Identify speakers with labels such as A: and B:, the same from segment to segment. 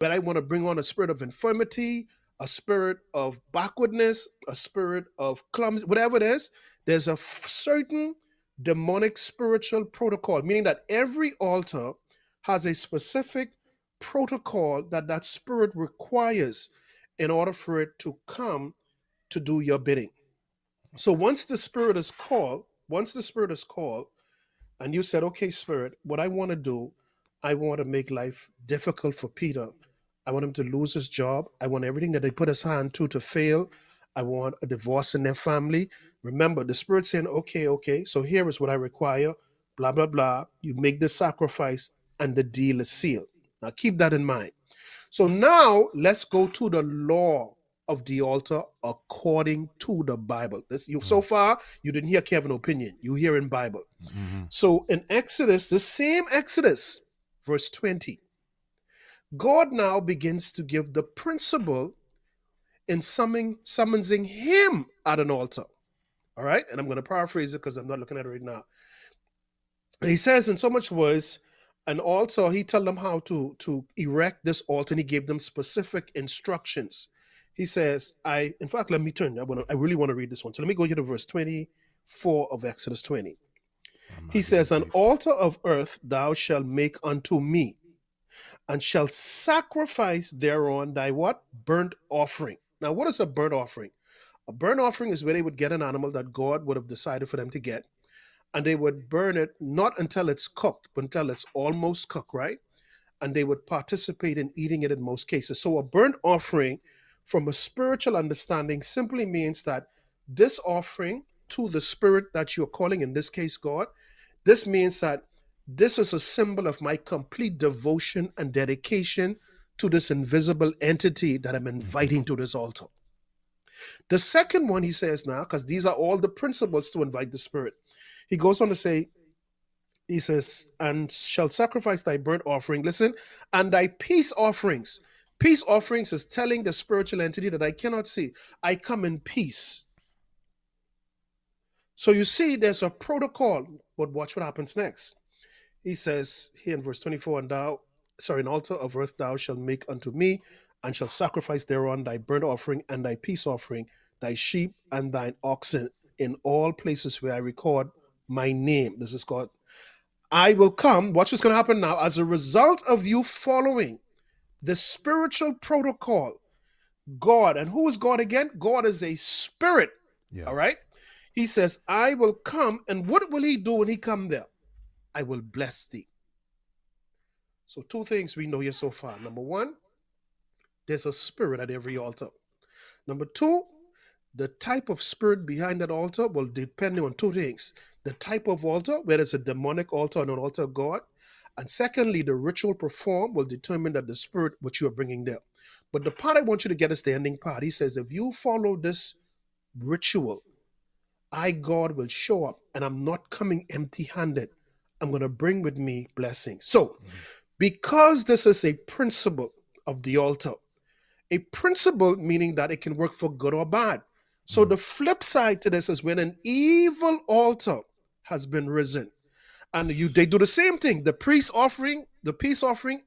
A: but I want to bring on a spirit of infirmity, a spirit of backwardness, a spirit of clumsy, whatever it is, there's a certain demonic spiritual protocol, meaning that every altar has a specific protocol that that spirit requires in order for it to come to do your bidding. So once the spirit is called, and you said, okay, spirit, what I want to do, I want to make life difficult for Peter. I want him to lose his job. I want everything that they put his hand to fail. I want a divorce in their family. Remember, the spirit saying, okay, okay, so here is what I require, blah, blah, blah. You make the sacrifice and the deal is sealed. Now keep that in mind. So now let's go to the law of the altar according to the Bible. This you so far you didn't hear Kevin opinion. You hear in Bible.
B: Mm-hmm.
A: So in Exodus, the same Exodus, verse 20, God now begins to give the principle in summoning him at an altar. All right. And I'm going to paraphrase it because I'm not looking at it right now. And he says in so much words, an altar, he told them how to erect this altar, and he gave them specific instructions. He says, in fact, let me turn. I really want to read this one. So let me go to verse 24 of Exodus 20. He says, an altar of earth thou shalt make unto me, and shalt sacrifice thereon thy what? Burnt offering. Now, what is a burnt offering? A burnt offering is where they would get an animal that God would have decided for them to get, and they would burn it not until it's cooked, but until it's almost cooked, right? And they would participate in eating it in most cases. So a burnt offering, from a spiritual understanding, simply means that this offering to the spirit that you're calling, in this case, God, this means that this is a symbol of my complete devotion and dedication to this invisible entity that I'm inviting to this altar. The second one, he says now, because these are all the principles to invite the spirit. He goes on to say, he says, and shall sacrifice thy burnt offering, listen, and thy peace offerings. Peace offerings is telling the spiritual entity that I cannot see, I come in peace. So you see, there's a protocol, but watch what happens next. He says here in verse 24, an altar of earth thou shalt make unto me, and shall sacrifice thereon thy burnt offering and thy peace offering, thy sheep and thine oxen, in all places where I record my name. This is God. I will come. Watch what's going to happen now. As a result of you following the spiritual protocol, God, and who is God again? God is a spirit.
B: Yeah.
A: All right. He says, I will come. And what will he do when he come there? I will bless thee. So two things we know here so far. Number one, there's a spirit at every altar. Number two, the type of spirit behind that altar will depend on two things. The type of altar, whether it's a demonic altar or an altar of God. And secondly, the ritual performed will determine that the spirit which you are bringing there. But the part I want you to get is the ending part. He says, if you follow this ritual, I, God, will show up, and I'm not coming empty-handed. I'm going to bring with me blessings. So, because this is a principle of the altar, a principle meaning that it can work for good or bad. So the flip side to this is when an evil altar has been risen, and they do the same thing. The peace offering,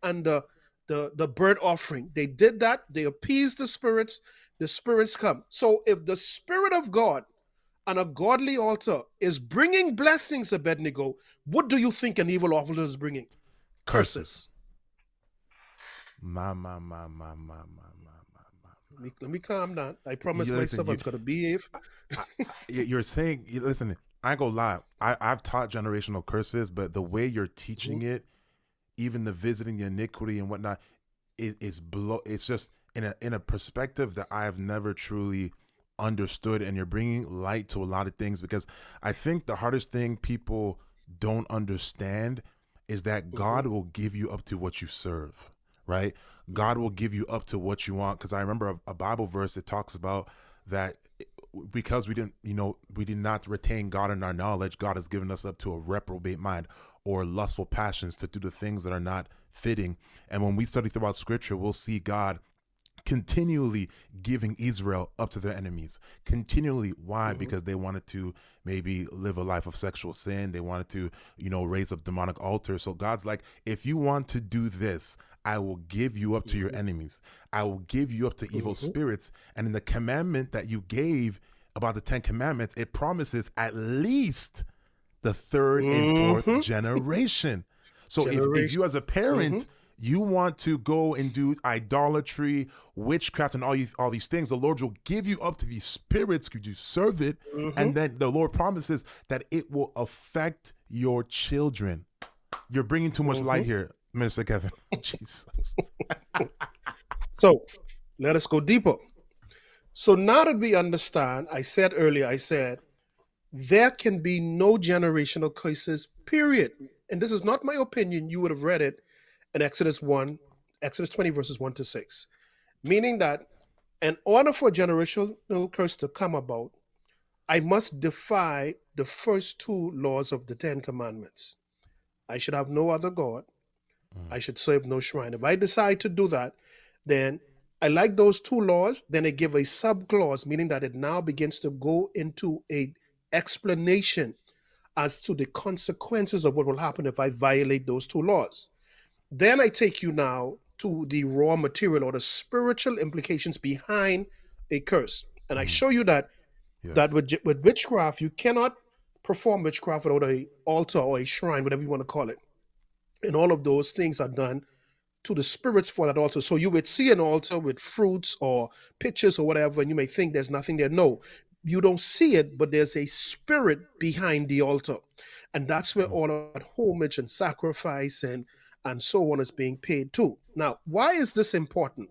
A: and the burnt offering. They did that. They appeased the spirits. The spirits come. So if the spirit of God and a godly altar is bringing blessings, Abednego, what do you think an evil altar is bringing? Curses.
B: My.
A: Let me calm down. I promise myself I'm going to behave.
B: You're saying, listen, I ain't gonna lie. I've taught generational curses, but the way you're teaching it, even the visiting the iniquity and whatnot, it's just in a perspective that I have never truly understood, and you're bringing light to a lot of things, because I think the hardest thing people don't understand is that God will give you up to what you serve, right? God will give you up to what you want. Because I remember a Bible verse that talks about that because we did not retain God in our knowledge, God has given us up to a reprobate mind or lustful passions to do the things that are not fitting. And when we study throughout scripture, we'll see God continually giving Israel up to their enemies. Continually. Why? Because they wanted to maybe live a life of sexual sin. They wanted to, raise up demonic altars. So God's like, if you want to do this, I will give you up to your
A: Mhm.
B: enemies. I will give you up to evil
A: Mhm.
B: spirits. And in the commandment that you gave about the 10 commandments, it promises at least the third and fourth
A: Mhm.
B: generation. So if
A: Generation.
B: you as a parent,
A: Mhm.
B: you want to go and do idolatry, witchcraft, and all these things, the Lord will give you up to these spirits. Could you serve it?
A: Mhm.
B: And then the Lord promises that it will affect your children. You're bringing too much light
A: Mhm.
B: here, Minister Kevin. Jesus.
A: So let us go deeper. So now that we understand, I said earlier, I said there can be no generational curses, period. And this is not my opinion. You would have read it in Exodus 1, Exodus 20, verses 1 to 6. Meaning that in order for a generational curse to come about, I must defy the first two laws of the Ten Commandments. I should have no other God.
B: Mm,
A: I should serve no shrine. If I decide to do that, then I like those two laws. Then I give a sub clause, meaning that it now begins to go into a explanation as to the consequences of what will happen if I violate those two laws. Then I take you now to the raw material or the spiritual implications behind a curse, and I
B: mm,
A: show you that
B: yes.
A: with witchcraft you cannot perform witchcraft without a altar or a shrine, whatever you want to call it, and all of those things are done to the spirits for that altar. So you would see an altar with fruits or pictures or whatever, and you may think there's nothing there. No, you don't see it, but there's a spirit behind the altar. And that's where
B: Mm,
A: all of that homage and sacrifice and so on is being paid to. Now, why is this important?